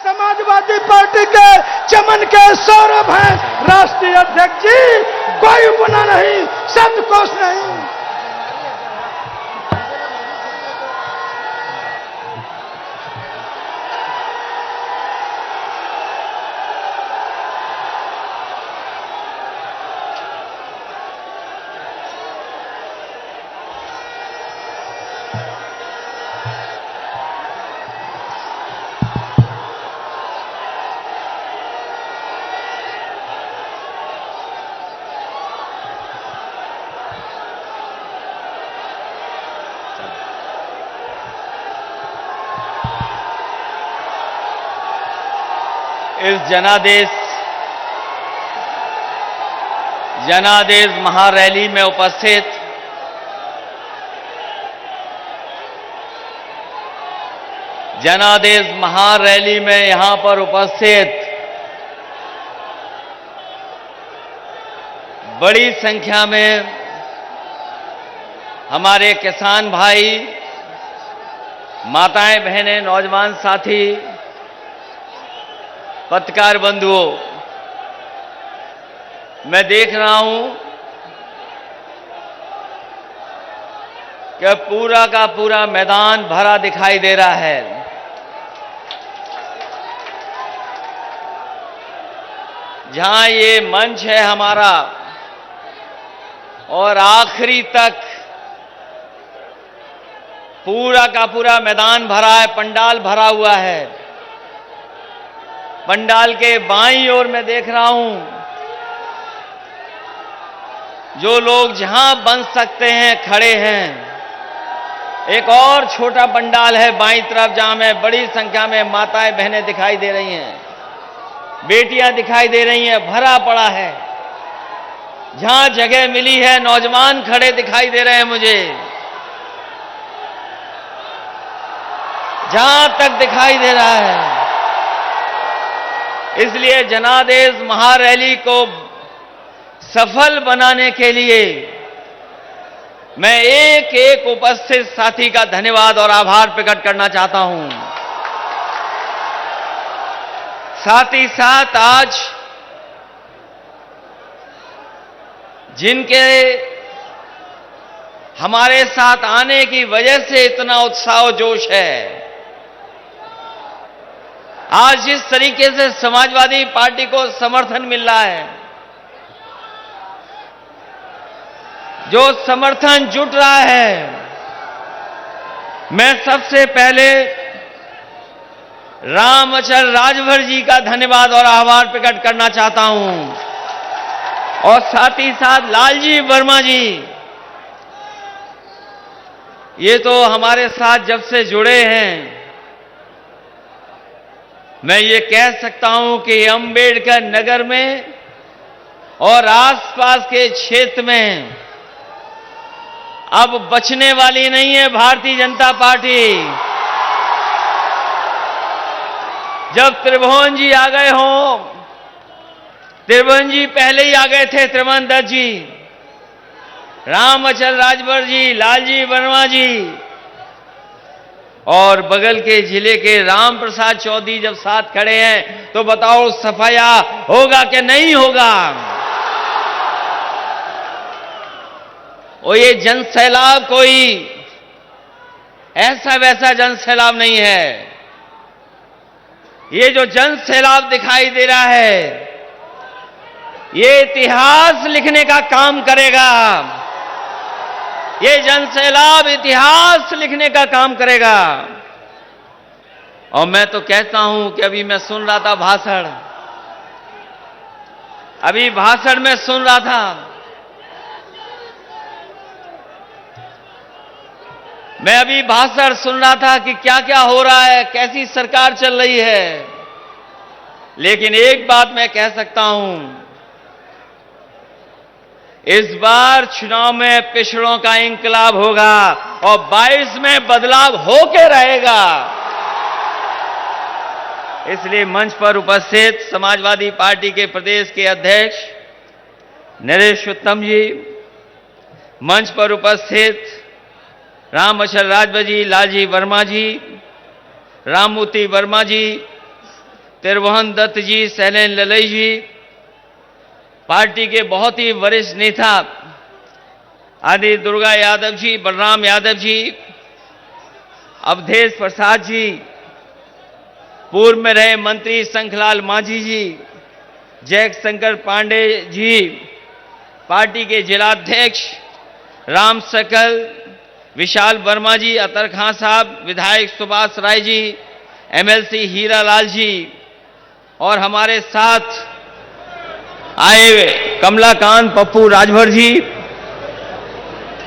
Samajwadi party के चमन के सौरभ हैं राष्ट्रीय अध्यक्ष जी। कोई गुना नहीं, संकोच नहीं। इस जनादेश महारैली में उपस्थित जनादेश महारैली में यहां पर उपस्थित बड़ी संख्या में हमारे किसान भाई, माताएं, बहनें, नौजवान साथी, पत्रकार बंधुओं, मैं देख रहा हूं कि पूरा का पूरा मैदान भरा दिखाई दे रहा है। जहां ये मंच है हमारा और आखिरी तक पूरा का पूरा मैदान भरा है, पंडाल भरा हुआ है। पंडाल के बाईं ओर मैं देख रहा हूं जो लोग जहां बन सकते हैं खड़े हैं। एक और छोटा पंडाल है बाईं तरफ जहां में बड़ी संख्या में माताएं, बहनें दिखाई दे रही हैं, बेटियां दिखाई दे रही हैं, भरा पड़ा है। जहां जगह मिली है नौजवान खड़े दिखाई दे रहे हैं मुझे, जहां तक दिखाई दे रहा है। इसलिए जनादेश महारैली को सफल बनाने के लिए मैं एक एक उपस्थित साथी का धन्यवाद और आभार प्रकट करना चाहता हूं। साथ ही साथ आज जिनके हमारे साथ आने की वजह से इतना उत्साह और जोश है, आज जिस तरीके से समाजवादी पार्टी को समर्थन मिल रहा है, जो समर्थन जुट रहा है, मैं सबसे पहले रामचंद्र राजभर जी का धन्यवाद और आभार प्रकट करना चाहता हूं और साथ ही साथ लालजी वर्मा जी। ये तो हमारे साथ जब से जुड़े हैं, मैं ये कह सकता हूं कि अंबेडकर नगर में और आसपास के क्षेत्र में अब बचने वाली नहीं है भारतीय जनता पार्टी। जब त्रिभुवन जी आ गए हों, त्रिभुवन जी पहले ही आ गए थे, त्रिभुवन दत्त जी, रामचंद्र राजभर जी, लालजी वर्मा जी और बगल के जिले के राम प्रसाद चौधरी जब साथ खड़े हैं तो बताओ सफाया होगा कि नहीं होगा। और ये जन सैलाब कोई ऐसा वैसा जन सैलाब नहीं है। ये जो जन सैलाब दिखाई दे रहा है, ये इतिहास लिखने का काम करेगा। ये जन सैलाब इतिहास लिखने का काम करेगा। और मैं तो कहता हूं कि अभी मैं सुन रहा था भाषण, अभी भाषण में सुन रहा था, मैं अभी भाषण सुन रहा था कि क्या क्या हो रहा है, कैसी सरकार चल रही है। लेकिन एक बात मैं कह सकता हूं, इस बार चुनाव में पिछड़ों का इंकलाब होगा और 22 में बदलाव होके रहेगा। इसलिए मंच पर उपस्थित समाजवादी पार्टी के प्रदेश के अध्यक्ष नरेश उत्तम जी, मंच पर उपस्थित रामचंद्र राजभर जी, लालजी वर्मा जी, राममूर्ति वर्मा जी, त्रिभुवन दत्त जी, शैलेंद्र ललई जी, पार्टी के बहुत ही वरिष्ठ नेता आदि दुर्गा यादव जी, बलराम यादव जी, अवधेश प्रसाद जी, पूर्व में रहे मंत्री शंखलाल मांझी जी, जय शंकर पांडे जी, पार्टी के जिलाध्यक्ष राम सकल, विशाल वर्मा जी, अतर खां साहब, विधायक सुभाष राय जी, एमएलसी हीरालाल जी और हमारे साथ आए कमलाकांत पप्पू राजभर जी।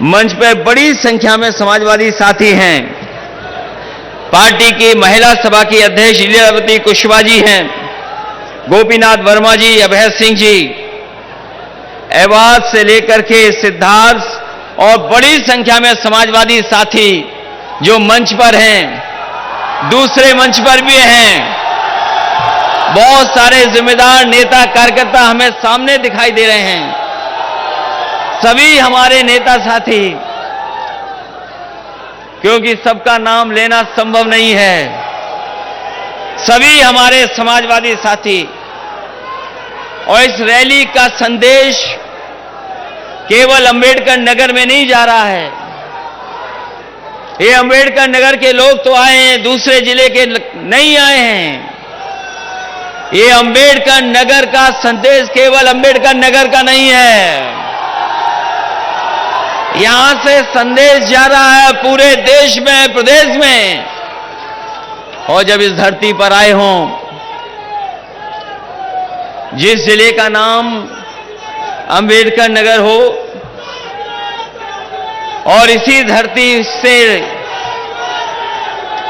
मंच पर बड़ी संख्या में समाजवादी साथी हैं। पार्टी की महिला सभा की अध्यक्ष लीलावती कुशवाहा जी हैं, गोपीनाथ वर्मा जी, अभय सिंह जी, एवाज से लेकर के सिद्धार्थ और बड़ी संख्या में समाजवादी साथी जो मंच पर हैं, दूसरे मंच पर भी हैं। बहुत सारे जिम्मेदार नेता कार्यकर्ता हमें सामने दिखाई दे रहे हैं, सभी हमारे नेता साथी, क्योंकि सबका नाम लेना संभव नहीं है। सभी हमारे समाजवादी साथी, और इस रैली का संदेश केवल अंबेडकर नगर में नहीं जा रहा है। ये अंबेडकर नगर के लोग तो आए हैं, दूसरे जिले के नहीं आए हैं। ये अंबेडकर नगर का संदेश केवल अंबेडकर नगर का नहीं है, यहां से संदेश जा रहा है पूरे देश में, प्रदेश में। और जब इस धरती पर आए हों, जिस जिले का नाम अंबेडकर नगर हो, और इसी धरती से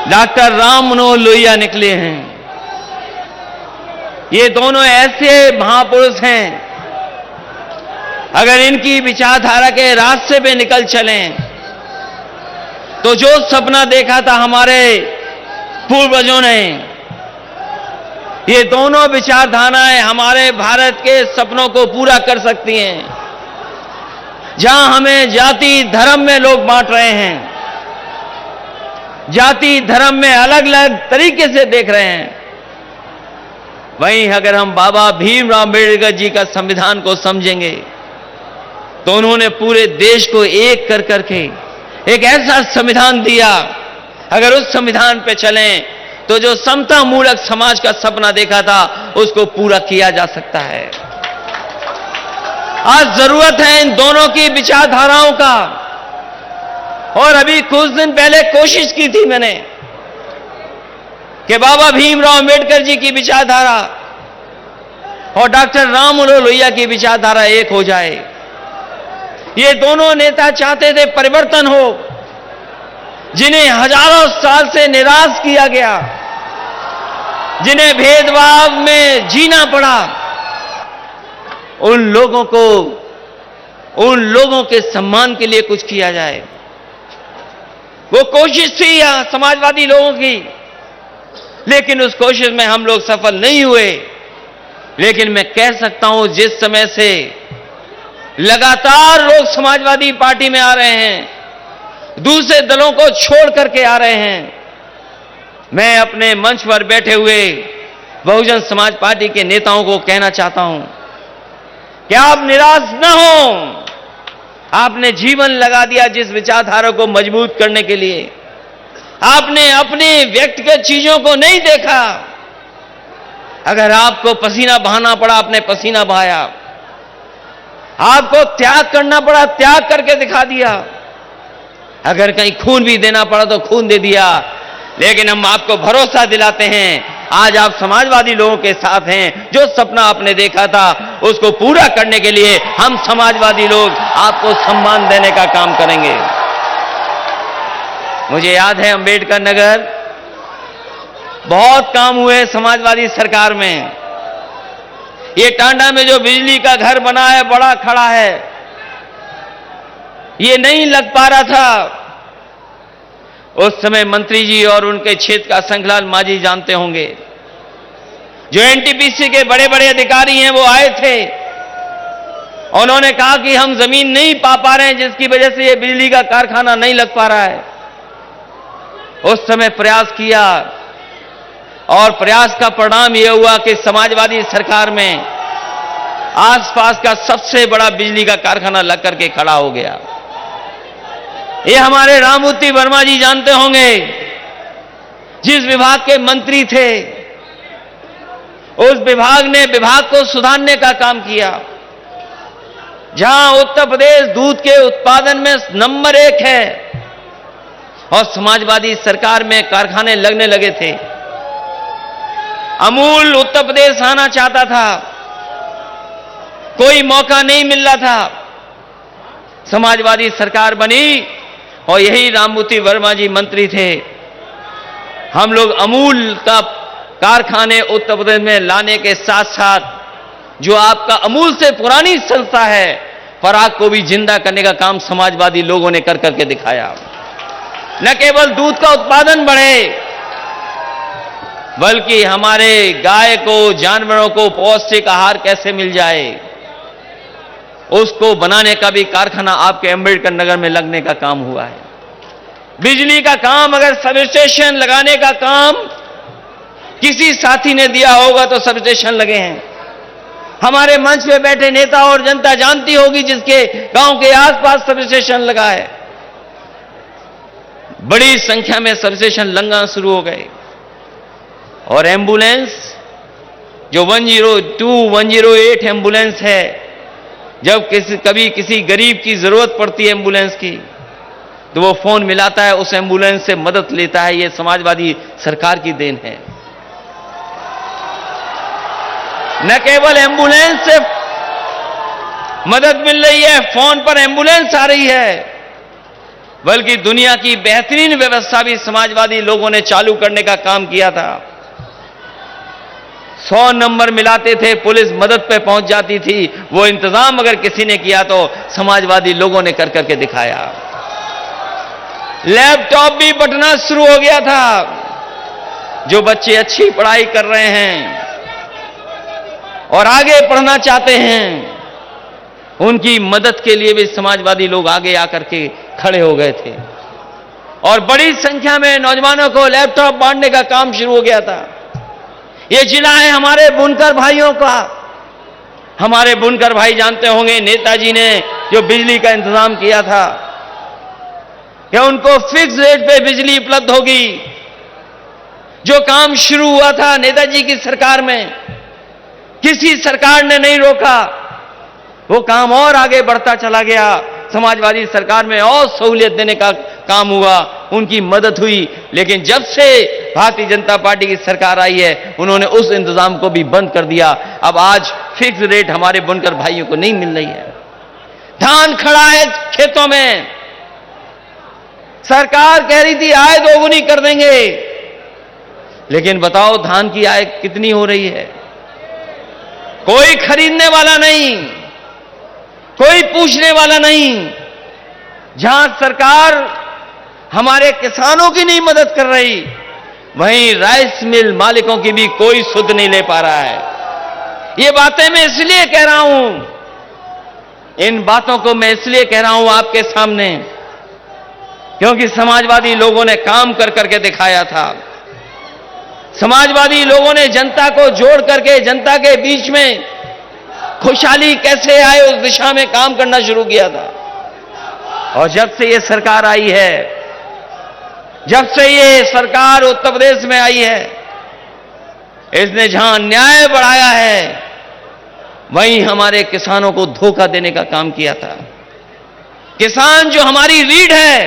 डॉक्टर राम मनोहर लोहिया निकले हैं। ये दोनों ऐसे महापुरुष हैं, अगर इनकी विचारधारा के रास्ते पे निकल चलें तो जो सपना देखा था हमारे पूर्वजों ने, ये दोनों विचारधाराएं हमारे भारत के सपनों को पूरा कर सकती हैं। जहां हमें जाति धर्म में लोग बांट रहे हैं, जाति धर्म में अलग अलग तरीके से देख रहे हैं, वहीं अगर हम बाबा भीमराव अम्बेडकर जी का संविधान को समझेंगे तो उन्होंने पूरे देश को एक कर करके एक ऐसा संविधान दिया, अगर उस संविधान पे चलें तो जो समता मूलक समाज का सपना देखा था उसको पूरा किया जा सकता है। आज जरूरत है इन दोनों की विचारधाराओं का। और अभी कुछ दिन पहले कोशिश की थी मैंने कि बाबा भीमराव अम्बेडकर जी की विचारधारा और डॉक्टर राम मनोहर लोहिया की विचारधारा एक हो जाए। ये दोनों नेता चाहते थे परिवर्तन हो, जिन्हें हजारों साल से निराश किया गया, जिन्हें भेदभाव में जीना पड़ा, उन लोगों के सम्मान के लिए कुछ किया जाए। वो कोशिश थी समाजवादी लोगों की, लेकिन उस कोशिश में हम लोग सफल नहीं हुए। लेकिन मैं कह सकता हूं, जिस समय से लगातार लोग समाजवादी पार्टी में आ रहे हैं, दूसरे दलों को छोड़ करके आ रहे हैं, मैं अपने मंच पर बैठे हुए बहुजन समाज पार्टी के नेताओं को कहना चाहता हूं कि आप निराश न हो। आपने जीवन लगा दिया जिस विचारधारा को मजबूत करने के लिए। आपने अपने व्यक्तिगत चीजों को नहीं देखा। अगर आपको पसीना बहाना पड़ा, आपने पसीना बहाया। आपको त्याग करना पड़ा, त्याग करके दिखा दिया। अगर कहीं खून भी देना पड़ा तो खून दे दिया। लेकिन हम आपको भरोसा दिलाते हैं, आज आप समाजवादी लोगों के साथ हैं। जो सपना आपने देखा था उसको पूरा करने के लिए हम समाजवादी लोग आपको सम्मान देने का काम करेंगे। मुझे याद है अंबेडकर नगर, बहुत काम हुए समाजवादी सरकार में। ये टांडा में जो बिजली का घर बना है, बड़ा खड़ा है, ये नहीं लग पा रहा था। उस समय मंत्री जी और उनके क्षेत्र का शंखलाल मांझी जानते होंगे, जो एनटीपीसी के बड़े बड़े अधिकारी हैं, वो आए थे। उन्होंने कहा कि हम जमीन नहीं पा रहे हैं, जिसकी वजह से ये बिजली का कारखाना नहीं लग पा रहा है। उस समय प्रयास किया और प्रयास का परिणाम यह हुआ कि समाजवादी सरकार में आसपास का सबसे बड़ा बिजली का कारखाना लग करके खड़ा हो गया। ये हमारे राममूर्ति वर्मा जी जानते होंगे, जिस विभाग के मंत्री थे, उस विभाग ने विभाग को सुधारने का काम किया। जहां उत्तर प्रदेश दूध के उत्पादन में नंबर 1 है और समाजवादी सरकार में कारखाने लगने लगे थे। अमूल उत्तर प्रदेश आना चाहता था, कोई मौका नहीं मिल रहा था। समाजवादी सरकार बनी और यही राममूर्ति वर्मा जी मंत्री थे। हम लोग अमूल का कारखाने उत्तर प्रदेश में लाने के साथ साथ जो आपका अमूल से पुरानी संस्था है पराग को भी जिंदा करने का काम समाजवादी लोगों ने कर करके दिखाया। न केवल दूध का उत्पादन बढ़े, बल्कि हमारे गाय को, जानवरों को पौष्टिक आहार कैसे मिल जाए, उसको बनाने का भी कारखाना आपके अंबेडकर नगर में लगने का काम हुआ है। बिजली का काम, अगर सब स्टेशन लगाने का काम किसी साथी ने दिया होगा तो सब स्टेशन लगे हैं। हमारे मंच पे बैठे नेता और जनता जानती होगी जिसके गांव के आसपास सब स्टेशन लगा है। बड़ी संख्या में सब स्टेशन लगना शुरू हो गए और एम्बुलेंस जो 102, 108 एम्बुलेंस है, जब कभी किसी गरीब की जरूरत पड़ती है एम्बुलेंस की, तो वो फोन मिलाता है, उस एम्बुलेंस से मदद लेता है। ये समाजवादी सरकार की देन है। न केवल एम्बुलेंस से मदद मिल रही है, फोन पर एम्बुलेंस आ रही है, बल्कि दुनिया की बेहतरीन व्यवस्था भी समाजवादी लोगों ने चालू करने का काम किया था। 100 नंबर मिलाते थे, पुलिस मदद पे पहुंच जाती थी। वो इंतजाम अगर किसी ने किया तो समाजवादी लोगों ने कर करके दिखाया। लैपटॉप भी बंटना शुरू हो गया था। जो बच्चे अच्छी पढ़ाई कर रहे हैं और आगे पढ़ना चाहते हैं, उनकी मदद के लिए भी समाजवादी लोग आगे आकर के खड़े हो गए थे और बड़ी संख्या में नौजवानों को लैपटॉप बांटने का काम शुरू हो गया था। ये जिला है हमारे बुनकर भाइयों का। हमारे बुनकर भाई जानते होंगे, नेताजी ने जो बिजली का इंतजाम किया था कि उनको फिक्स रेट पे बिजली उपलब्ध होगी। जो काम शुरू हुआ था नेताजी की सरकार में, किसी सरकार ने नहीं रोका। वो काम और आगे बढ़ता चला गया। समाजवादी सरकार में और सहूलियत देने का काम हुआ, उनकी मदद हुई। लेकिन जब से भारतीय जनता पार्टी की सरकार आई है, उन्होंने उस इंतजाम को भी बंद कर दिया। अब आज फिक्स रेट हमारे बुनकर भाइयों को नहीं मिल रही है। धान खड़ा है खेतों में, सरकार कह रही थी आय दोगुनी कर देंगे, लेकिन बताओ धान की आय कितनी हो रही है? कोई खरीदने वाला नहीं, कोई पूछने वाला नहीं। जहां सरकार हमारे किसानों की नहीं मदद कर रही, वहीं राइस मिल मालिकों की भी कोई सुध नहीं ले पा रहा है। ये बातें मैं इसलिए कह रहा हूं, इन बातों को मैं इसलिए कह रहा हूं आपके सामने, क्योंकि समाजवादी लोगों ने काम कर करके दिखाया था। समाजवादी लोगों ने जनता को जोड़ करके जनता के बीच में खुशहाली कैसे आए उस दिशा में काम करना शुरू किया था। और जब से ये सरकार आई है, जब से ये सरकार उत्तर प्रदेश में आई है, इसने जहां न्याय बढ़ाया है, वहीं हमारे किसानों को धोखा देने का काम किया था। किसान जो हमारी रीढ़ है,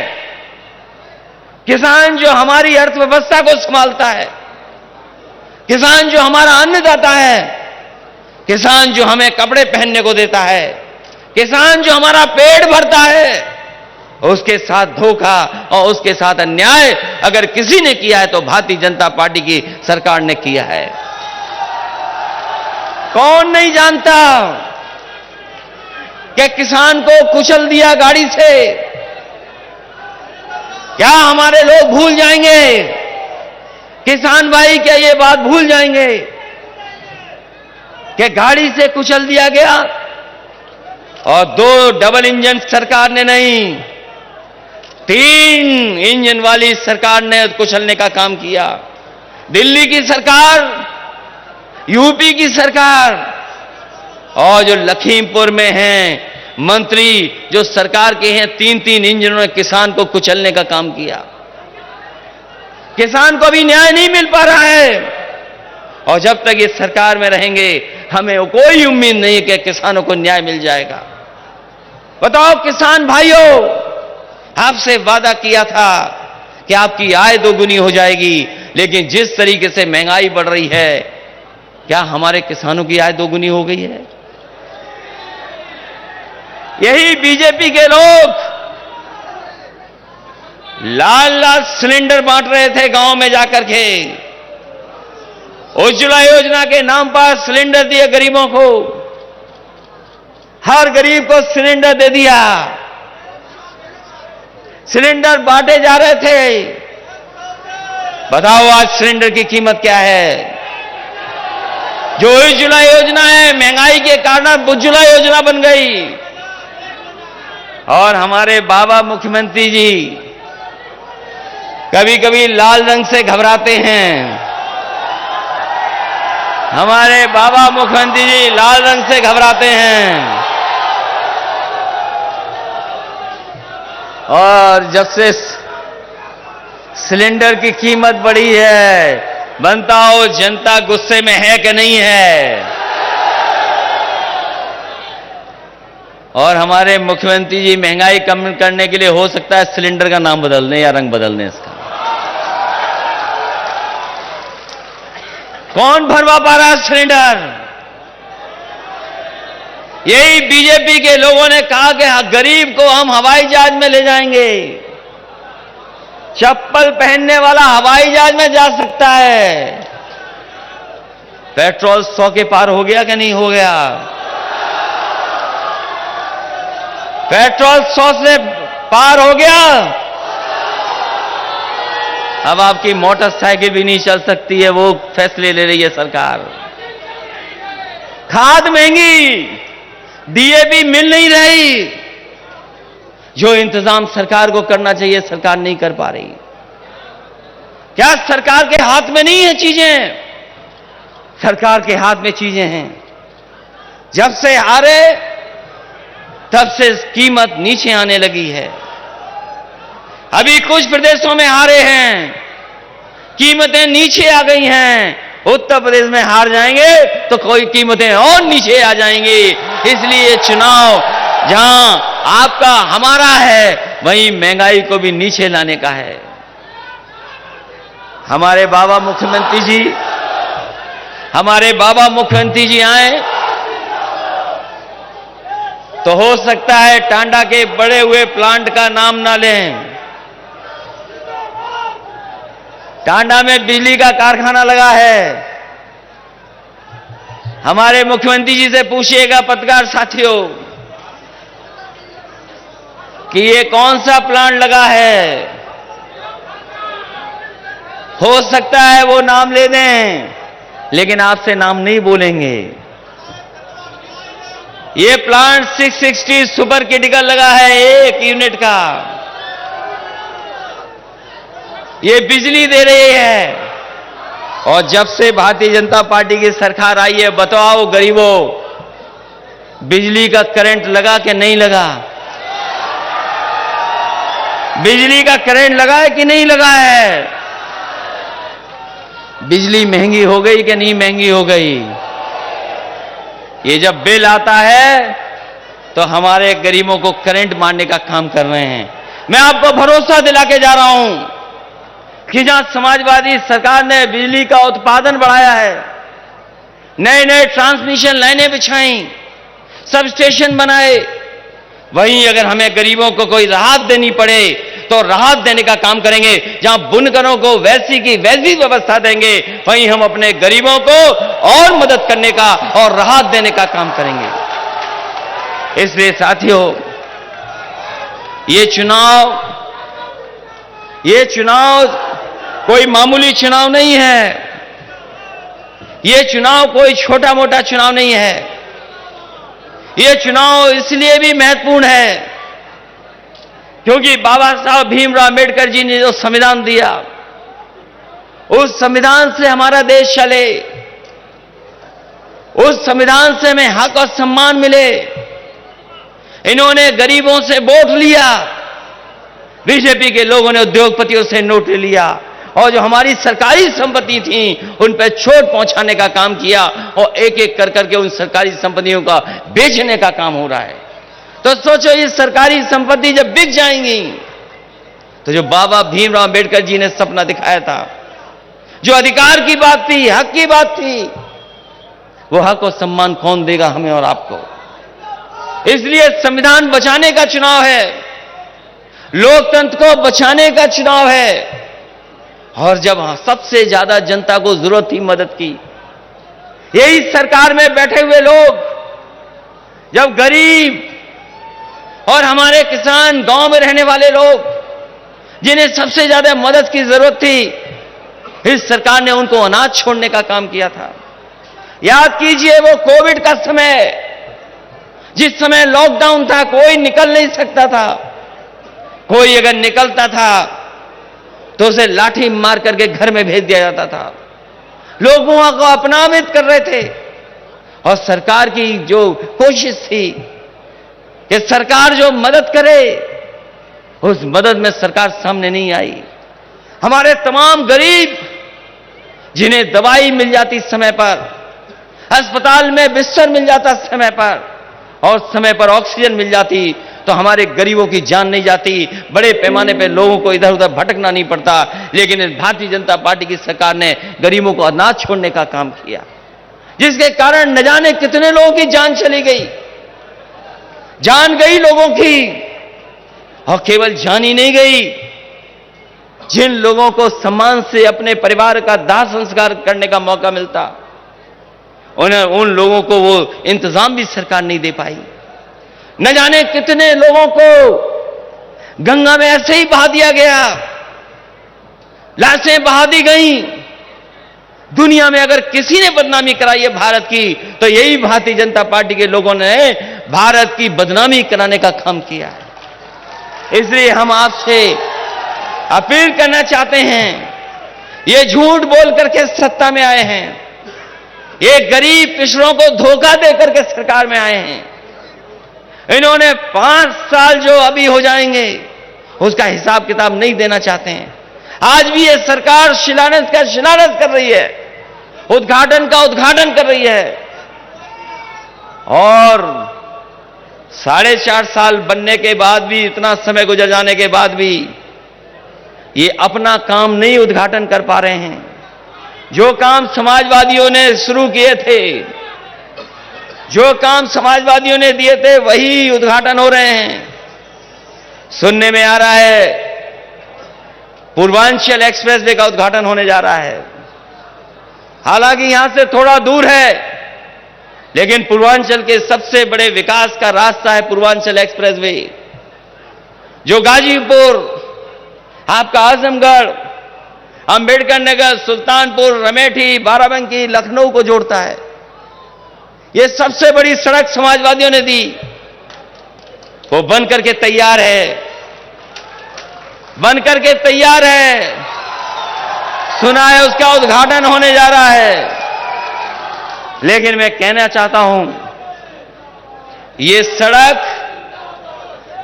किसान जो हमारी अर्थव्यवस्था को संभालता है, किसान जो हमारा अन्नदाता है, किसान जो हमें कपड़े पहनने को देता है, किसान जो हमारा पेट भरता है, उसके साथ धोखा और उसके साथ अन्याय अगर किसी ने किया है तो भारतीय जनता पार्टी की सरकार ने किया है। कौन नहीं जानता कि किसान को कुचल दिया गाड़ी से? क्या हमारे लोग भूल जाएंगे? किसान भाई क्या ये बात भूल जाएंगे कि गाड़ी से कुचल दिया गया? और 2 डबल इंजन सरकार ने नहीं, 3 इंजन वाली सरकार ने कुचलने का काम किया। दिल्ली की सरकार, यूपी की सरकार और जो लखीमपुर में हैं मंत्री जो सरकार के हैं, 3-3 इंजनों ने किसान को कुचलने का काम किया। किसान को भी न्याय नहीं मिल पा रहा है और जब तक ये सरकार में रहेंगे हमें कोई उम्मीद नहीं है कि किसानों को न्याय मिल जाएगा। बताओ किसान भाइयों, आपसे वादा किया था कि आपकी आय दोगुनी हो जाएगी, लेकिन जिस तरीके से महंगाई बढ़ रही है, क्या हमारे किसानों की आय दोगुनी हो गई है? यही बीजेपी के लोग लाल लाल सिलेंडर बांट रहे थे गांव में जाकर के। उज्ज्वला योजना के नाम पर सिलेंडर दिए गरीबों को, हर गरीब को सिलेंडर दे दिया, सिलेंडर बांटे जा रहे थे। बताओ आज सिलेंडर की कीमत क्या है? जो उज्ज्वला योजना है महंगाई के कारण उज्ज्वला योजना बन गई और हमारे बाबा मुख्यमंत्री जी कभी कभी लाल रंग से घबराते हैं। हमारे बाबा मुख्यमंत्री जी लाल रंग से घबराते हैं और जब से सिलेंडर की कीमत बढ़ी है, बनता हो जनता गुस्से में है कि नहीं है। और हमारे मुख्यमंत्री जी महंगाई कम करने के लिए हो सकता है सिलेंडर का नाम बदल दें या रंग बदल दें इसका। कौन भरवा पा रहा है सिलेंडर? यही बीजेपी के लोगों ने कहा कि गरीब को हम हवाई जहाज में ले जाएंगे, चप्पल पहनने वाला हवाई जहाज में जा सकता है। पेट्रोल 100 के पार हो गया कि नहीं हो गया? पेट्रोल 100 से पार हो गया। अब आपकी मोटरसाइकिल भी नहीं चल सकती है, वो फैसले ले रही है सरकार। खाद महंगी, डीएपी मिल नहीं रही। जो इंतजाम सरकार को करना चाहिए सरकार नहीं कर पा रही। क्या सरकार के हाथ में नहीं है चीजें? सरकार के हाथ में चीजें हैं। जब से हारे तब से कीमत नीचे आने लगी है। अभी कुछ प्रदेशों में हारे हैं, कीमतें नीचे आ गई हैं। उत्तर प्रदेश में हार जाएंगे तो कोई कीमतें और नीचे आ जाएंगी। इसलिए चुनाव जहां आपका हमारा है, वहीं महंगाई को भी नीचे लाने का है। हमारे बाबा मुख्यमंत्री जी आए तो हो सकता है टांडा के बड़े हुए प्लांट का नाम ना लें। टांडा में बिजली का कारखाना लगा है। हमारे मुख्यमंत्री जी से पूछिएगा पत्रकार साथियों कि ये कौन सा प्लांट लगा है। हो सकता है वो नाम ले दें, लेकिन आपसे नाम नहीं बोलेंगे। ये प्लांट 660 सुपर क्रिटिकल लगा है, 1 यूनिट का। ये बिजली दे रही है। और जब से भारतीय जनता पार्टी की सरकार आई है, बताओ गरीबों, बिजली का करंट लगा कि नहीं लगा? बिजली का करंट लगा है कि नहीं लगा है? बिजली महंगी हो गई कि नहीं महंगी हो गई? ये जब बिल आता है तो हमारे गरीबों को करंट मारने का काम कर रहे हैं। मैं आपको भरोसा दिला के जा रहा हूं कि जहां समाजवादी सरकार ने बिजली का उत्पादन बढ़ाया है, नए नए ट्रांसमिशन लाइनें बिछाई, सब स्टेशन बनाए, वहीं अगर हमें गरीबों को कोई राहत देनी पड़े तो राहत देने का काम करेंगे। जहां बुनकरों को वैसी की वैसी व्यवस्था देंगे, वहीं हम अपने गरीबों को और मदद करने का और राहत देने का काम करेंगे। इसलिए साथियों, ये चुनाव कोई मामूली चुनाव नहीं है। ये चुनाव कोई छोटा मोटा चुनाव नहीं है। ये चुनाव इसलिए भी महत्वपूर्ण है क्योंकि बाबा साहब भीमराव अंबेडकर जी ने जो संविधान दिया, उस संविधान से हमारा देश चले, उस संविधान से हमें हक और सम्मान मिले। इन्होंने गरीबों से वोट लिया, बीजेपी के लोगों ने उद्योगपतियों से नोट लिया और जो हमारी सरकारी संपत्ति थी उन पर चोट पहुंचाने का काम किया और एक एक कर करके उन सरकारी संपत्तियों का बेचने का काम हो रहा है। तो सोचो, ये सरकारी संपत्ति जब बिक जाएंगी तो जो बाबा भीमराव अंबेडकर जी ने सपना दिखाया था, जो अधिकार की बात थी, हक की बात थी, वो हक और सम्मान कौन देगा हमें और आपको? इसलिए संविधान बचाने का चुनाव है, लोकतंत्र को बचाने का चुनाव है। और जब सबसे ज्यादा जनता को जरूरत थी मदद की, यही सरकार में बैठे हुए लोग, जब गरीब और हमारे किसान, गांव में रहने वाले लोग जिन्हें सबसे ज्यादा मदद की जरूरत थी, इस सरकार ने उनको अनाज छोड़ने का काम किया था। याद कीजिए वो कोविड का समय, जिस समय लॉकडाउन था, कोई निकल नहीं सकता था। कोई अगर निकलता था तो उसे लाठी मार करके घर में भेज दिया जाता था। लोग वहां को अपनावित कर रहे थे और सरकार की जो कोशिश थी कि सरकार जो मदद करे, उस मदद में सरकार सामने नहीं आई। हमारे तमाम गरीब, जिन्हें दवाई मिल जाती समय पर, अस्पताल में बिस्तर मिल जाता समय पर और समय पर ऑक्सीजन मिल जाती, तो हमारे गरीबों की जान नहीं जाती, बड़े पैमाने पर लोगों को इधर उधर भटकना नहीं पड़ता। लेकिन भारतीय जनता पार्टी की सरकार ने गरीबों को अनाज छोड़ने का काम किया, जिसके कारण न जाने कितने लोगों की जान चली गई, जान गई लोगों की। और केवल जान ही नहीं गई, जिन लोगों को सम्मान से अपने परिवार का दाह संस्कार करने का मौका मिलता, उन लोगों को वो इंतजाम भी सरकार नहीं दे पाई। न जाने कितने लोगों को गंगा में ऐसे ही बहा दिया गया, लाशें बहा दी गई। दुनिया में अगर किसी ने बदनामी कराई है भारत की, तो यही भारतीय जनता पार्टी के लोगों ने भारत की बदनामी कराने का काम किया है। इसलिए हम आपसे अपील करना चाहते हैं, ये झूठ बोल करके सत्ता में आए हैं, ये गरीब पिछड़ों को धोखा देकर के सरकार में आए हैं। इन्होंने 5 साल जो अभी हो जाएंगे उसका हिसाब किताब नहीं देना चाहते हैं। आज भी ये सरकार शिलान्यास का शिलान्यास कर रही है, उद्घाटन का उद्घाटन कर रही है, और 4.5 साल बनने के बाद भी, इतना समय गुजर जाने के बाद भी ये अपना काम नहीं उद्घाटन कर पा रहे हैं। जो काम समाजवादियों ने शुरू किए थे, जो काम समाजवादियों ने दिए थे, वही उद्घाटन हो रहे हैं। सुनने में आ रहा है पूर्वांचल एक्सप्रेसवे का उद्घाटन होने जा रहा है। हालांकि यहां से थोड़ा दूर है, लेकिन पूर्वांचल के सबसे बड़े विकास का रास्ता है पूर्वांचल एक्सप्रेसवे, जो गाजीपुर, आपका आजमगढ़, अंबेडकर नगर, सुल्तानपुर, रमेठी, बाराबंकी, लखनऊ को जोड़ता है। यह सबसे बड़ी सड़क समाजवादियों ने दी, वो बन करके तैयार है, बन करके तैयार है। सुना है उसका उद्घाटन होने जा रहा है। लेकिन मैं कहना चाहता हूं, ये सड़क,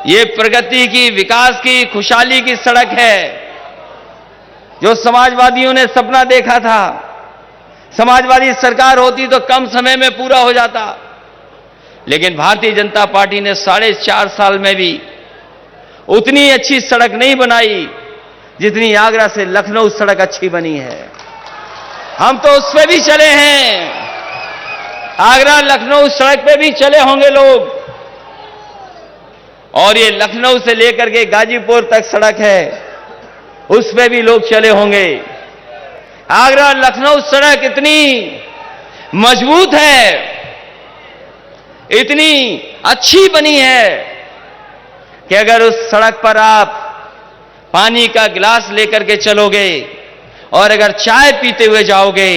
ये प्रगति की, विकास की, खुशहाली की सड़क है, जो समाजवादियों ने सपना देखा था। समाजवादी सरकार होती तो कम समय में पूरा हो जाता, लेकिन भारतीय जनता पार्टी ने 4.5 साल में भी उतनी अच्छी सड़क नहीं बनाई जितनी आगरा से लखनऊ सड़क अच्छी बनी है। हम तो उस पे भी चले हैं, आगरा लखनऊ सड़क पे भी चले होंगे लोग, और ये लखनऊ से लेकर के गाजीपुर तक सड़क है, उस पे भी लोग चले होंगे। आगरा लखनऊ सड़क इतनी मजबूत है, इतनी अच्छी बनी है कि अगर उस सड़क पर आप पानी का गिलास लेकर के चलोगे और अगर चाय पीते हुए जाओगे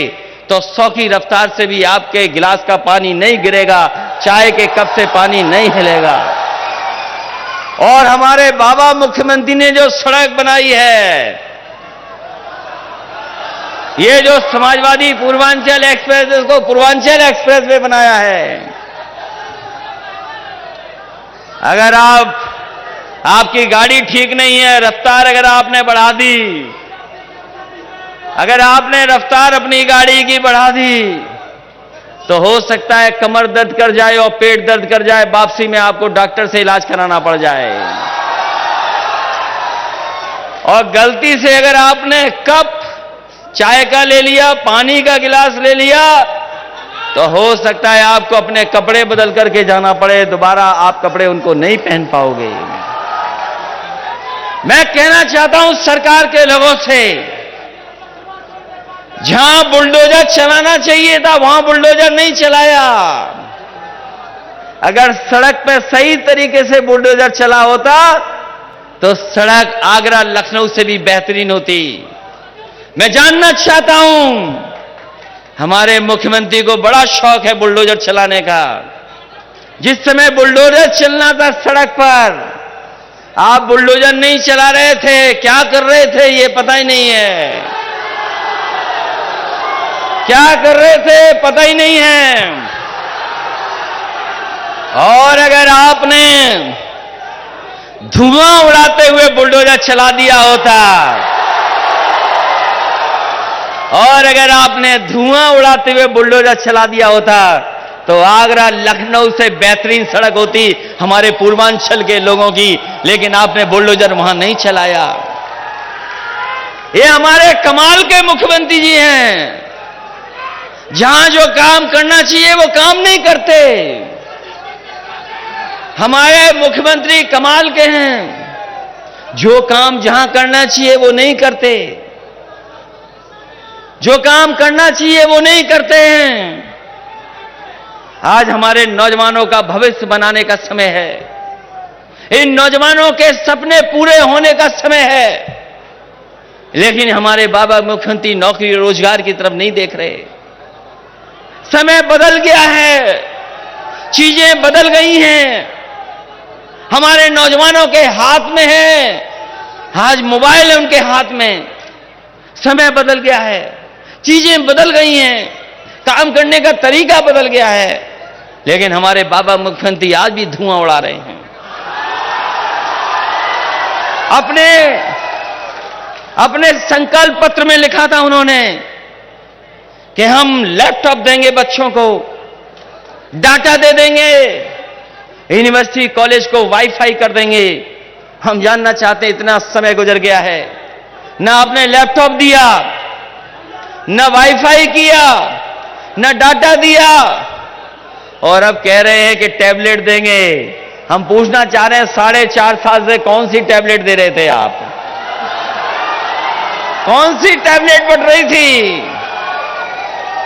तो 100 की रफ्तार से भी आपके गिलास का पानी नहीं गिरेगा, चाय के कप से पानी नहीं हिलेगा। और हमारे बाबा मुख्यमंत्री ने जो सड़क बनाई है, ये जो समाजवादी पूर्वांचल एक्सप्रेस, इसको पूर्वांचल एक्सप्रेस वे बनाया है। अगर आपकी गाड़ी ठीक नहीं है, रफ्तार अगर आपने बढ़ा दी, अगर आपने रफ्तार अपनी गाड़ी की बढ़ा दी, तो हो सकता है कमर दर्द कर जाए और पेट दर्द कर जाए, वापसी में आपको डॉक्टर से इलाज कराना पड़ जाए। और गलती से अगर आपने कप चाय का ले लिया, पानी का गिलास ले लिया, तो हो सकता है आपको अपने कपड़े बदल करके जाना पड़े, दोबारा आप कपड़े उनको नहीं पहन पाओगे। मैं कहना चाहता हूं सरकार के लोगों से, जहां बुलडोजर चलाना चाहिए था वहां बुलडोजर नहीं चलाया। अगर सड़क पर सही तरीके से बुलडोजर चला होता तो सड़क आगरा लखनऊ से भी बेहतरीन होती। मैं जानना चाहता हूं, हमारे मुख्यमंत्री को बड़ा शौक है बुलडोजर चलाने का। जिस समय बुलडोजर चलना था सड़क पर, आप बुलडोजर नहीं चला रहे थे, क्या कर रहे थे ये पता ही नहीं है। क्या कर रहे थे पता ही नहीं है। और अगर आपने धुआं उड़ाते हुए बुलडोजर चला दिया होता, और अगर आपने धुआं उड़ाते हुए बुलडोजर चला दिया होता, तो आगरा लखनऊ से बेहतरीन सड़क होती हमारे पूर्वांचल के लोगों की। लेकिन आपने बुलडोजर वहां नहीं चलाया। ये हमारे कमाल के मुख्यमंत्री जी हैं, जहां जो काम करना चाहिए वो काम नहीं करते। हमारे मुख्यमंत्री कमाल के हैं, जो काम जहां करना चाहिए वो नहीं करते, जो काम करना चाहिए वो नहीं करते हैं। आज हमारे नौजवानों का भविष्य बनाने का समय है। इन नौजवानों के सपने पूरे होने का समय है। लेकिन हमारे बाबा मुख्यमंत्री नौकरी रोजगार की तरफ नहीं देख रहे। समय बदल गया है, चीजें बदल गई हैं, हमारे नौजवानों के हाथ में है, आज मोबाइल है उनके हाथ में। समय बदल गया है, चीजें बदल गई हैं, काम करने का तरीका बदल गया है। लेकिन हमारे बाबा मुख्यमंत्री आज भी धुआं उड़ा रहे हैं। अपने संकल्प पत्र में लिखा था उन्होंने कि हम लैपटॉप देंगे बच्चों को, डाटा दे देंगे, यूनिवर्सिटी कॉलेज को वाईफाई कर देंगे। हम जानना चाहते हैं, इतना समय गुजर गया है, ना आपने लैपटॉप दिया, ना वाईफाई किया, ना डाटा दिया, और अब कह रहे हैं कि टैबलेट देंगे। हम पूछना चाह रहे हैं, 4.5 साल से कौन सी टैबलेट दे रहे थे आप? कौन सी टैबलेट बढ़ रही थी?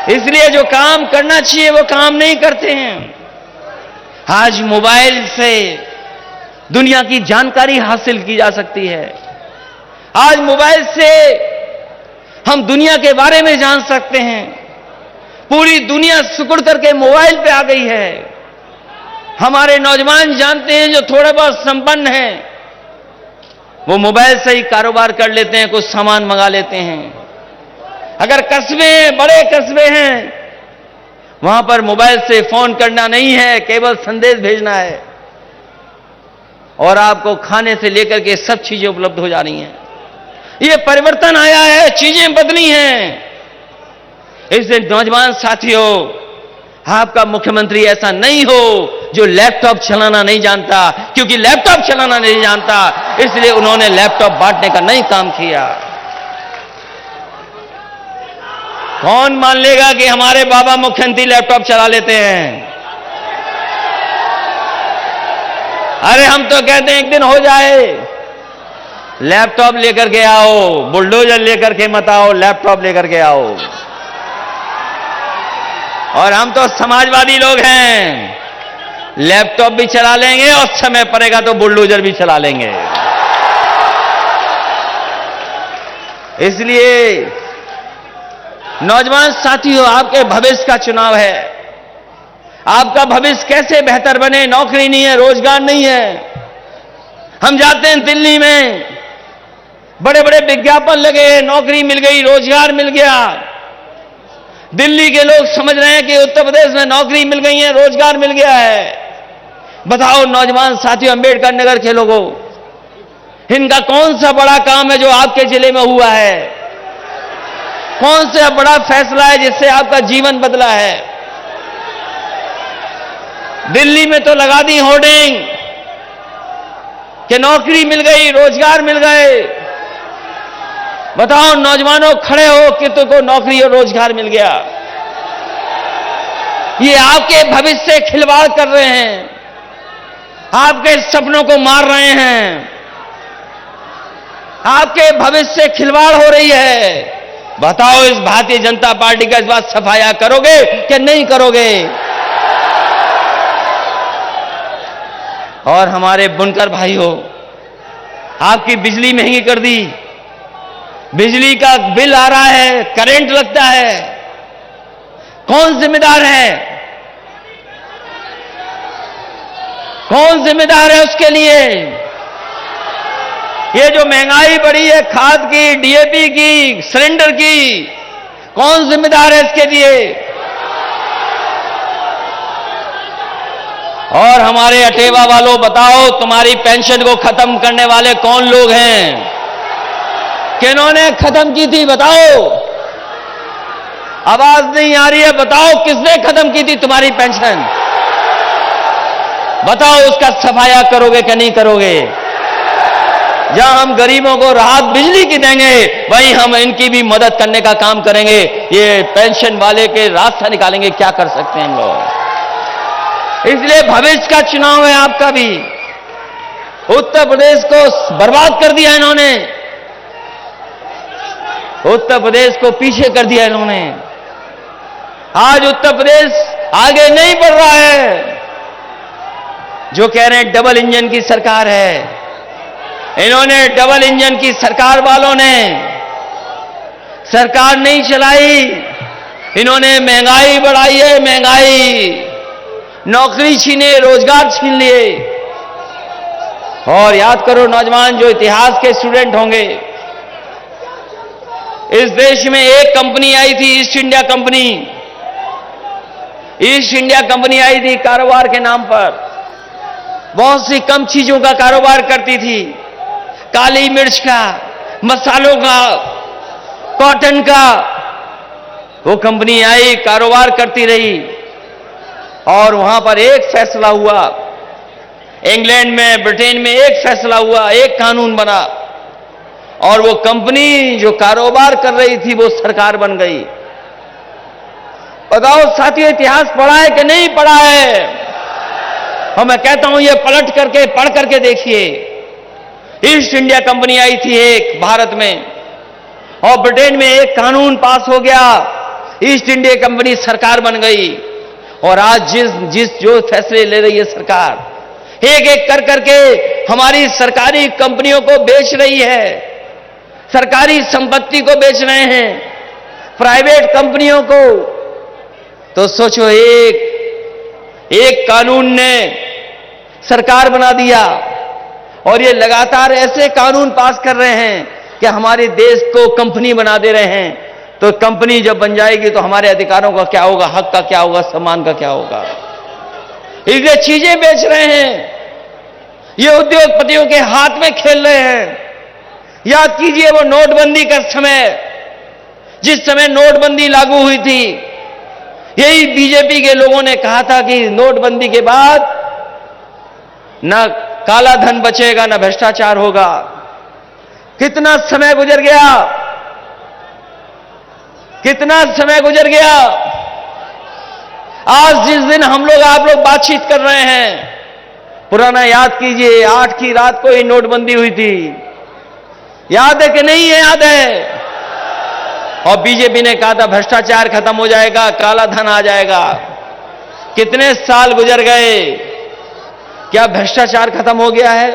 इसलिए जो काम करना चाहिए वो काम नहीं करते हैं। आज मोबाइल से दुनिया की जानकारी हासिल की जा सकती है। आज मोबाइल से हम दुनिया के बारे में जान सकते हैं। पूरी दुनिया सिकुड़ करके मोबाइल पे आ गई है। हमारे नौजवान जानते हैं, जो थोड़े बहुत संपन्न हैं, वो मोबाइल से ही कारोबार कर लेते हैं, कुछ सामान मंगा लेते हैं। अगर कस्बे, बड़े कस्बे हैं, वहां पर मोबाइल से फोन करना नहीं है, केवल संदेश भेजना है, और आपको खाने से लेकर के सब चीजें उपलब्ध हो जा रही हैं। ये परिवर्तन आया है, चीजें बदली हैं। इसलिए नौजवान साथियों, आपका मुख्यमंत्री ऐसा नहीं हो जो लैपटॉप चलाना नहीं जानता। क्योंकि लैपटॉप चलाना नहीं जानता, इसलिए उन्होंने लैपटॉप बांटने का नहीं काम किया। कौन मान लेगा कि हमारे बाबा मुख्यमंत्री लैपटॉप चला लेते हैं? अरे हम तो कहते हैं एक दिन हो जाए, लैपटॉप लेकर के आओ, बुलडोजर लेकर के मत आओ, लैपटॉप लेकर के आओ। और हम तो समाजवादी लोग हैं, लैपटॉप भी चला लेंगे और समय पड़ेगा तो बुलडोजर भी चला लेंगे। इसलिए नौजवान साथियों, आपके भविष्य का चुनाव है। आपका भविष्य कैसे बेहतर बने? नौकरी नहीं है, रोजगार नहीं है। हम जाते हैं दिल्ली में, बड़े बड़े विज्ञापन लगे, नौकरी मिल गई, रोजगार मिल गया। दिल्ली के लोग समझ रहे हैं कि उत्तर प्रदेश में नौकरी मिल गई है, रोजगार मिल गया है। बताओ नौजवान साथियों, अंबेडकर नगर के लोगों, इनका कौन सा बड़ा काम है जो आपके जिले में हुआ है? कौन सा बड़ा फैसला है जिससे आपका जीवन बदला है? दिल्ली में तो लगा दी होर्डिंग कि नौकरी मिल गई, रोजगार मिल गए। बताओ नौजवानों, खड़े हो कि तुमको नौकरी और रोजगार मिल गया। ये आपके भविष्य से खिलवाड़ कर रहे हैं, आपके सपनों को मार रहे हैं, आपके भविष्य से खिलवाड़ हो रही है। बताओ इस भारतीय जनता पार्टी का इस बात सफाया करोगे कि नहीं करोगे? और हमारे बुनकर भाइयों, आपकी बिजली महंगी कर दी, बिजली का बिल आ रहा है, करंट लगता है, कौन जिम्मेदार है? कौन जिम्मेदार है उसके लिए? ये जो महंगाई बढ़ी है खाद की, डीएपी की, सिलेंडर की, कौन जिम्मेदार है इसके लिए? और हमारे अटेवा वालों, बताओ तुम्हारी पेंशन को खत्म करने वाले कौन लोग हैं? किन्होंने खत्म की थी? बताओ, आवाज नहीं आ रही है। बताओ किसने खत्म की थी तुम्हारी पेंशन? बताओ उसका सफाया करोगे कि नहीं करोगे? जहां हम गरीबों को राहत बिजली की देंगे, वहीं हम इनकी भी मदद करने का काम करेंगे। ये पेंशन वाले के रास्ता निकालेंगे, क्या कर सकते हैं हम लोग? इसलिए भविष्य का चुनाव है आपका भी। उत्तर प्रदेश को बर्बाद कर दिया इन्होंने, उत्तर प्रदेश को पीछे कर दिया इन्होंने। आज उत्तर प्रदेश आगे नहीं बढ़ रहा है। जो कह रहे हैं डबल इंजन की सरकार है, इन्होंने डबल इंजन की सरकार वालों ने सरकार नहीं चलाई, इन्होंने महंगाई बढ़ाई है, महंगाई, नौकरी छीने, रोजगार छीन लिए। और याद करो नौजवान जो इतिहास के स्टूडेंट होंगे, इस देश में एक कंपनी आई थी, East India Company. East India Company आई थी कारोबार के नाम पर, बहुत सी कम चीजों का कारोबार करती थी, काली मिर्च का, मसालों का, कॉटन का। वो कंपनी आई, कारोबार करती रही, और वहां पर एक फैसला हुआ, इंग्लैंड में, ब्रिटेन में एक फैसला हुआ, एक कानून बना, और वो कंपनी जो कारोबार कर रही थी वो सरकार बन गई। बताओ साथियों, इतिहास पढ़ा है कि नहीं पढ़ा है? और मैं कहता हूं ये पलट करके, पढ़ करके देखिए। ईस्ट इंडिया कंपनी आई थी एक भारत में, और ब्रिटेन में एक कानून पास हो गया, ईस्ट इंडिया कंपनी सरकार बन गई। और आज जो फैसले ले रही है सरकार, एक एक कर करके हमारी सरकारी कंपनियों को बेच रही है, सरकारी संपत्ति को बेच रहे हैं, प्राइवेट कंपनियों को। तो सोचो, एक कानून ने सरकार बना दिया, और ये लगातार ऐसे कानून पास कर रहे हैं कि हमारे देश को कंपनी बना दे रहे हैं। तो कंपनी जब बन जाएगी तो हमारे अधिकारों का क्या होगा, हक का क्या होगा, सम्मान का क्या होगा? इसलिए चीजें बेच रहे हैं, ये उद्योगपतियों के हाथ में खेल रहे हैं। याद कीजिए वो नोटबंदी का समय, जिस समय नोटबंदी लागू हुई थी, यही बीजेपी के लोगों ने कहा था कि नोटबंदी के बाद न काला धन बचेगा, न भ्रष्टाचार होगा। कितना समय गुजर गया, कितना समय गुजर गया। आज जिस दिन हम लोग, आप लोग बातचीत कर रहे हैं, पुराना याद कीजिए, 8 की रात को ही नोटबंदी हुई थी। याद है कि नहीं है? याद है। और बीजेपी ने कहा था भ्रष्टाचार खत्म हो जाएगा, काला धन आ जाएगा। कितने साल गुजर गए, क्या भ्रष्टाचार खत्म हो गया है?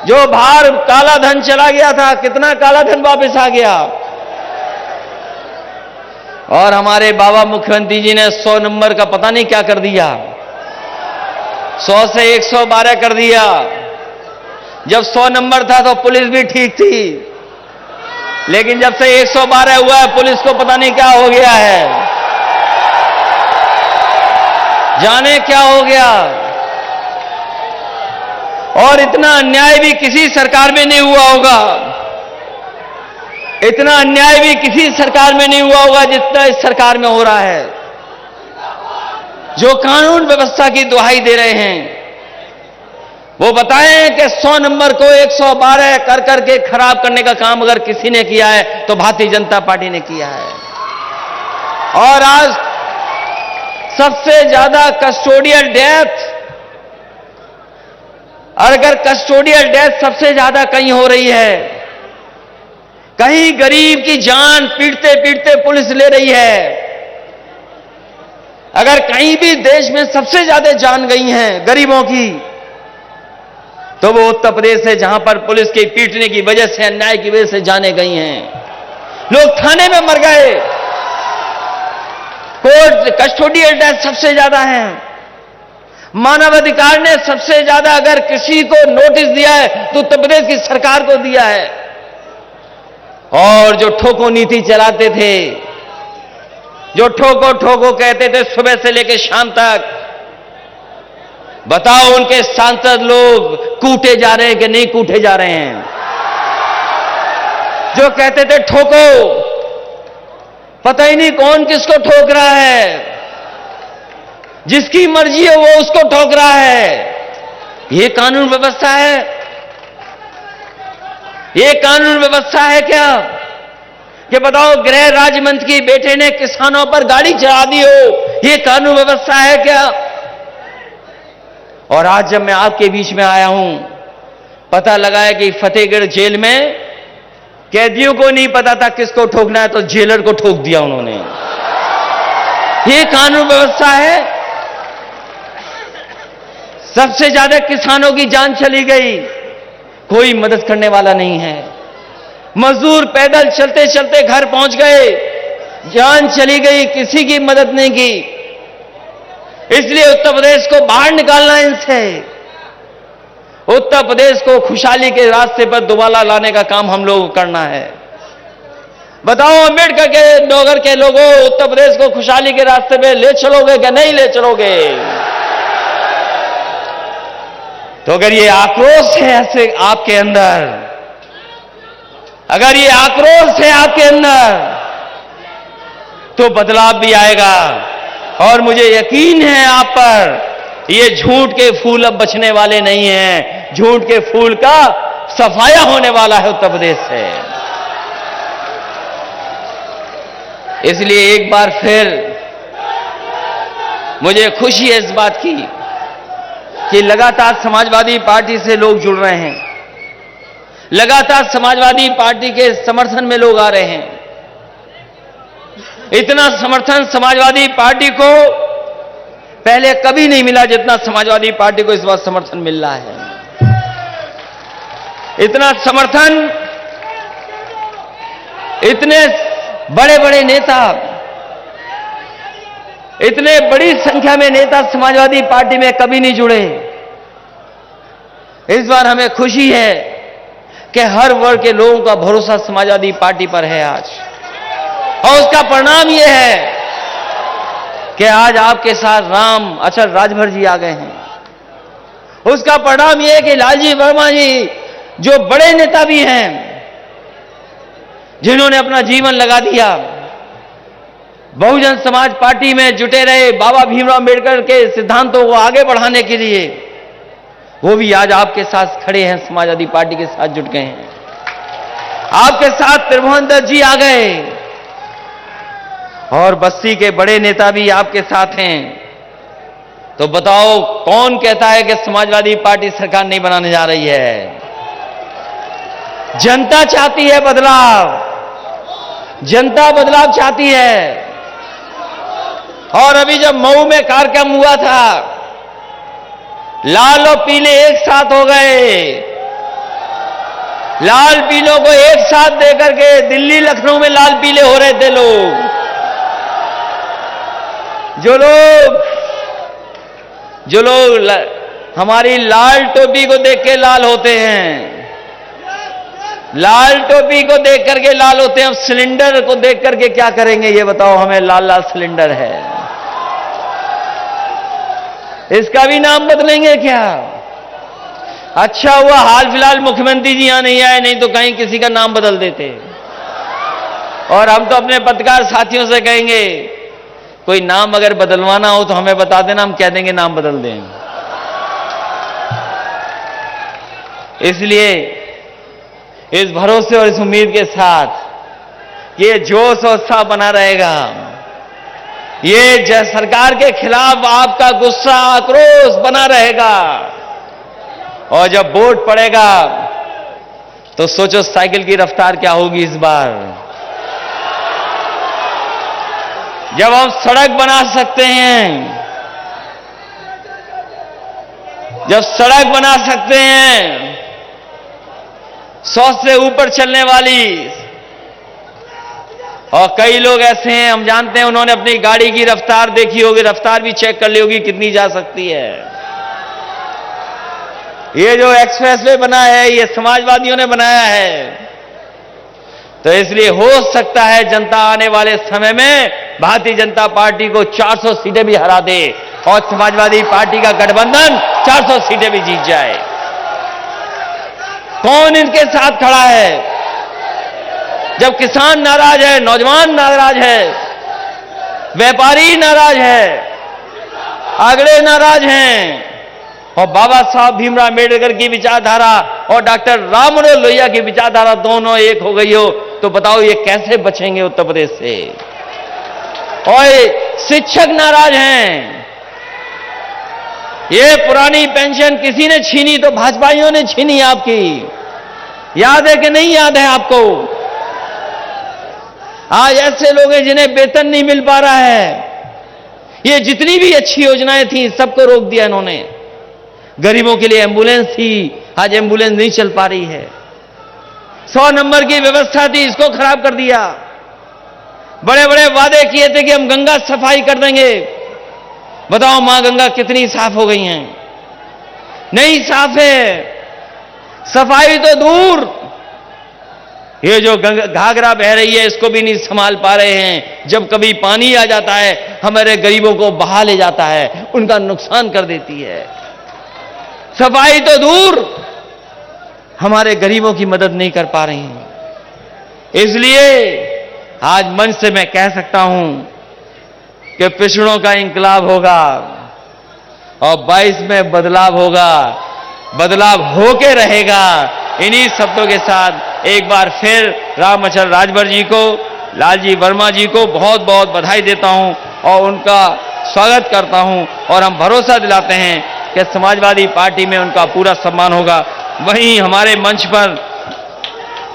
जो बाहर काला धन चला गया था, कितना काला धन वापस आ गया? और हमारे बाबा मुख्यमंत्री जी ने 100 नंबर का पता नहीं क्या कर दिया, 100 से 112 कर दिया। जब 100 नंबर था तो पुलिस भी ठीक थी, लेकिन जब से 112 हुआ है पुलिस को पता नहीं क्या हो गया है, जाने क्या हो गया। और इतना अन्याय भी किसी सरकार में नहीं हुआ होगा, इतना अन्याय भी किसी सरकार में नहीं हुआ होगा जितना इस सरकार में हो रहा है। जो कानून व्यवस्था की दुहाई दे रहे हैं वो बताएं कि 100 नंबर को 112 कर करके खराब करने का काम अगर किसी ने किया है तो भारतीय जनता पार्टी ने किया है। और आज सबसे ज्यादा कस्टोडियल डेथ, अगर कस्टोडियल डेथ सबसे ज्यादा कहीं हो रही है, कहीं गरीब की जान पीटते पीटते पुलिस ले रही है, अगर कहीं भी देश में सबसे ज्यादा जान गई हैं गरीबों की तो वो उत्तर प्रदेश है, जहां पर पुलिस के पीटने की वजह से, अन्याय की वजह से जाने गई हैं। लोग थाने में मर गए। कोर्ट कस्टोडियल डेथ सबसे ज्यादा है। मानवाधिकार ने सबसे ज्यादा अगर किसी को नोटिस दिया है तो उत्तर प्रदेश की सरकार को दिया है। और जो ठोको नीति चलाते थे, जो ठोको ठोको कहते थे सुबह से लेकर शाम तक, बताओ उनके सांसद लोग कूटे जा रहे हैं कि नहीं कूटे जा रहे हैं? जो कहते थे ठोको, पता ही नहीं कौन किसको ठोक रहा है, जिसकी मर्जी है वो उसको ठोक रहा है। ये कानून व्यवस्था है? ये कानून व्यवस्था है क्या कि बताओ गृह राज्य मंत्री के बेटे ने किसानों पर गाड़ी चढ़ा दी हो? ये कानून व्यवस्था है क्या? और आज जब मैं आपके बीच में आया हूं, पता लगा है कि फतेहगढ़ जेल में कैदियों को नहीं पता था किसको ठोकना है, तो जेलर को ठोक दिया उन्होंने। ये कानून व्यवस्था है? सबसे ज्यादा किसानों की जान चली गई, कोई मदद करने वाला नहीं है। मजदूर पैदल चलते चलते घर पहुंच गए, जान चली गई, किसी की मदद नहीं की। इसलिए उत्तर प्रदेश को बाहर निकालना है इनसे। उत्तर प्रदेश को खुशहाली के रास्ते पर दोबारा लाने का काम हम लोगों को करना है। बताओ अम्बेडकर के नगर के लोगों, उत्तर प्रदेश को खुशहाली के रास्ते पे ले चलोगे कि नहीं ले चलोगे? तो अगर ये आक्रोश है ऐसे आपके अंदर, अगर ये आक्रोश है आपके अंदर, तो बदलाव भी आएगा। और मुझे यकीन है आप पर, ये झूठ के फूल अब बचने वाले नहीं हैं। झूठ के फूल का सफाया होने वाला है उत्तर प्रदेश से। इसलिए एक बार फिर मुझे खुशी है इस बात की कि लगातार समाजवादी पार्टी से लोग जुड़ रहे हैं, लगातार समाजवादी पार्टी के समर्थन में लोग आ रहे हैं। इतना समर्थन समाजवादी पार्टी को पहले कभी नहीं मिला जितना समाजवादी पार्टी को इस बार समर्थन मिल रहा है। इतना समर्थन, इतने बड़े बड़े नेता, इतने बड़ी संख्या में नेता समाजवादी पार्टी में कभी नहीं जुड़े। इस बार हमें खुशी है कि हर वर्ग के लोगों का भरोसा समाजवादी पार्टी पर है आज। और उसका परिणाम यह है कि आज आपके साथ राम अचल राजभर जी आ गए हैं। उसका परिणाम यह है कि लालजी वर्मा जी, जो बड़े नेता भी हैं, जिन्होंने अपना जीवन लगा दिया बहुजन समाज पार्टी में जुटे रहे, बाबा भीमराव अंबेडकर के सिद्धांतों को आगे बढ़ाने के लिए, वो भी आज आपके साथ खड़े हैं, समाजवादी पार्टी के साथ जुट गए हैं। आपके साथ त्रिभुवन दत्त जी आ गए और बस्ती के बड़े नेता भी आपके साथ हैं। तो बताओ कौन कहता है कि समाजवादी पार्टी सरकार नहीं बनाने जा रही है? जनता चाहती है बदलाव, जनता बदलाव चाहती है। और अभी जब मऊ में कार्यक्रम हुआ था, लाल और पीले एक साथ हो गए। लाल पीलों को एक साथ देकर के दिल्ली लखनऊ में लाल पीले हो रहे थे लोग। जो लोग हमारी लाल टोपी को देख के लाल होते हैं, लाल टोपी को देख करके लाल होते हैं। अब सिलेंडर को देख करके क्या करेंगे ये बताओ हमें? लाल लाल सिलेंडर है, इसका भी नाम बदलेंगे क्या? अच्छा हुआ हाल फिलहाल मुख्यमंत्री जी यहां नहीं आए, नहीं तो कहीं किसी का नाम बदल देते। और हम तो अपने पत्रकार साथियों से कहेंगे कोई नाम अगर बदलवाना हो तो हमें बता देना, हम कह देंगे नाम बदल दें। इसलिए इस भरोसे और इस उम्मीद के साथ ये जोश और उत्साह बना रहेगा। ये सरकार के खिलाफ आपका गुस्सा आक्रोश बना रहेगा। और जब वोट पड़ेगा तो सोचो साइकिल की रफ्तार क्या होगी इस बार। जब हम सड़क बना सकते हैं, जब सड़क बना सकते हैं 100 से ऊपर चलने वाली, और कई लोग ऐसे हैं हम जानते हैं उन्होंने अपनी गाड़ी की रफ्तार देखी होगी, रफ्तार भी चेक कर ली होगी कितनी जा सकती है। ये जो एक्सप्रेसवे बना है ये समाजवादियों ने बनाया है, तो इसलिए हो सकता है जनता आने वाले समय में भारतीय जनता पार्टी को 400 सीटें भी हरा दे और समाजवादी पार्टी का गठबंधन 400 सीटें भी जीत जाए। कौन इनके साथ खड़ा है? जब किसान नाराज है, नौजवान नाराज है, व्यापारी नाराज है, अगले नाराज हैं, और बाबा साहब भीमराव अम्बेडकर की विचारधारा और डॉक्टर राम मनोहर लोहिया की विचारधारा दोनों एक हो गई हो तो बताओ ये कैसे बचेंगे उत्तर प्रदेश से? और शिक्षक नाराज हैं, ये पुरानी पेंशन किसी ने छीनी तो भाजपाइयों ने छीनी आपकी, याद है कि नहीं याद है आपको? आज ऐसे लोग हैं जिन्हें वेतन नहीं मिल पा रहा है। ये जितनी भी अच्छी योजनाएं थी सबको रोक दिया इन्होंने। गरीबों के लिए एम्बुलेंस थी, आज एम्बुलेंस नहीं चल पा रही है। 100 नंबर की व्यवस्था थी, इसको खराब कर दिया। बड़े बड़े वादे किए थे कि हम गंगा सफाई कर देंगे, बताओ मां गंगा कितनी साफ हो गई हैं? नहीं साफ है, सफाई तो दूर, ये जो घाघरा बह रही है इसको भी नहीं संभाल पा रहे हैं। जब कभी पानी आ जाता है हमारे गरीबों को बहा ले जाता है, उनका नुकसान कर देती है। सफाई तो दूर, हमारे गरीबों की मदद नहीं कर पा रही हैं। इसलिए आज मंच से मैं कह सकता हूं कि पिछड़ों का इंकलाब होगा और 22 में बदलाव होगा, बदलाव होके रहेगा। इन्हीं शब्दों के साथ एक बार फिर रामचंद्र राजभर जी को, लालजी वर्मा जी को बहुत बहुत बधाई देता हूं और उनका स्वागत करता हूं। और हम भरोसा दिलाते हैं कि समाजवादी पार्टी में उनका पूरा सम्मान होगा। वहीं हमारे मंच पर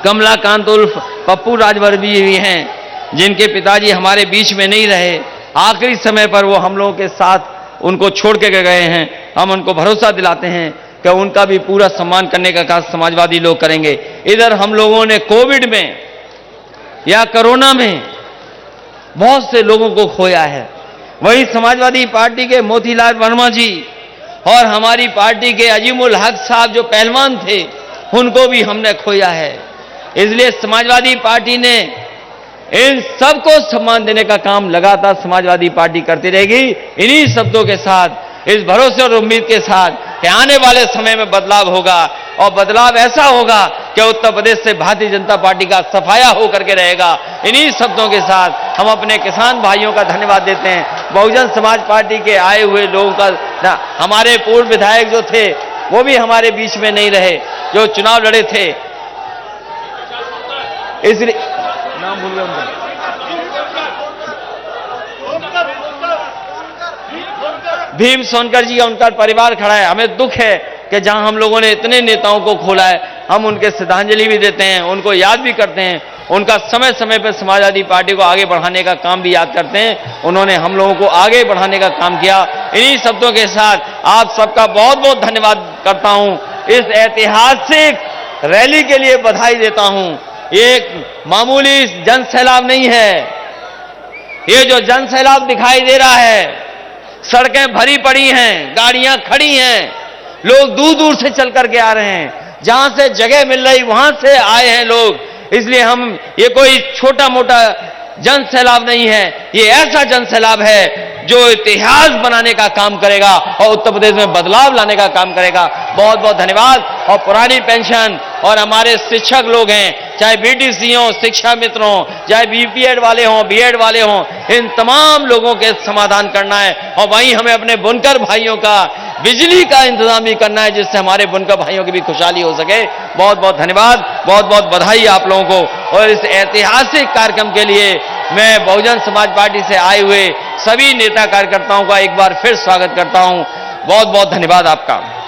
कमलाकांत उर्फ पप्पू राजभर भी हैं, जिनके पिताजी हमारे बीच में नहीं रहे, आखिरी समय पर वो हम लोगों के साथ उनको छोड़ के गए हैं। हम उनको भरोसा दिलाते हैं कि उनका भी पूरा सम्मान करने का काम समाजवादी लोग करेंगे। इधर हम लोगों ने कोविड में या कोरोना में बहुत से लोगों को खोया है, वहीं समाजवादी पार्टी के मोतीलाल वर्मा जी और हमारी पार्टी के अजीमुल हक साहब जो पहलवान थे उनको भी हमने खोया है। इसलिए समाजवादी पार्टी ने इन सबको सम्मान देने का काम लगातार समाजवादी पार्टी करती रहेगी। इन्हीं शब्दों के साथ, इस भरोसे और उम्मीद के साथ कि आने वाले समय में बदलाव होगा और बदलाव ऐसा होगा कि उत्तर प्रदेश से भारतीय जनता पार्टी का सफाया होकर के रहेगा। इन्हीं शब्दों के साथ हम अपने किसान भाइयों का धन्यवाद देते हैं। बहुजन समाज पार्टी के आए हुए लोगों का, हमारे पूर्व विधायक जो थे वो भी हमारे बीच में नहीं रहे, जो चुनाव लड़े थे, इसलिए नाम भूल गया, भीम सोनकर जी का उनका परिवार खड़ा है। हमें दुख है कि जहां हम लोगों ने इतने नेताओं को खोला है, हम उनके श्रद्धांजलि भी देते हैं, उनको याद भी करते हैं, उनका समय समय पर समाजवादी पार्टी को आगे बढ़ाने का काम भी याद करते हैं। उन्होंने हम लोगों को आगे बढ़ाने का काम किया। इन्हीं शब्दों के साथ आप सबका बहुत बहुत धन्यवाद करता हूं। इस ऐतिहासिक रैली के लिए बधाई देता हूं। ये एक मामूली जन सैलाब नहीं है, ये जो जन सैलाब दिखाई दे रहा है, सड़कें भरी पड़ी हैं, गाड़ियां खड़ी हैं, लोग दूर दूर से चल करके आ रहे हैं, जहां से जगह मिल रही वहां से आए हैं लोग। इसलिए हम, ये कोई छोटा मोटा जन सैलाब नहीं है, ये ऐसा जन सैलाब है जो इतिहास बनाने का काम करेगा और उत्तर प्रदेश में बदलाव लाने का काम करेगा। बहुत बहुत धन्यवाद। और पुरानी पेंशन और हमारे शिक्षक लोग हैं, चाहे बीटीसी हो, शिक्षा मित्र हो, चाहे बीपीएड वाले हों, बीएड वाले हों, इन तमाम लोगों के समाधान करना है। और वहीं हमें अपने बुनकर भाइयों का बिजली का इंतजाम भी करना है, जिससे हमारे बुनकर भाइयों की भी खुशहाली हो सके। बहुत बहुत धन्यवाद, बहुत बहुत बधाई आप लोगों को। और इस ऐतिहासिक कार्यक्रम के लिए मैं बहुजन समाज पार्टी से आए हुए सभी नेता कार्यकर्ताओं का एक बार फिर स्वागत करता हूं। बहुत बहुत धन्यवाद आपका।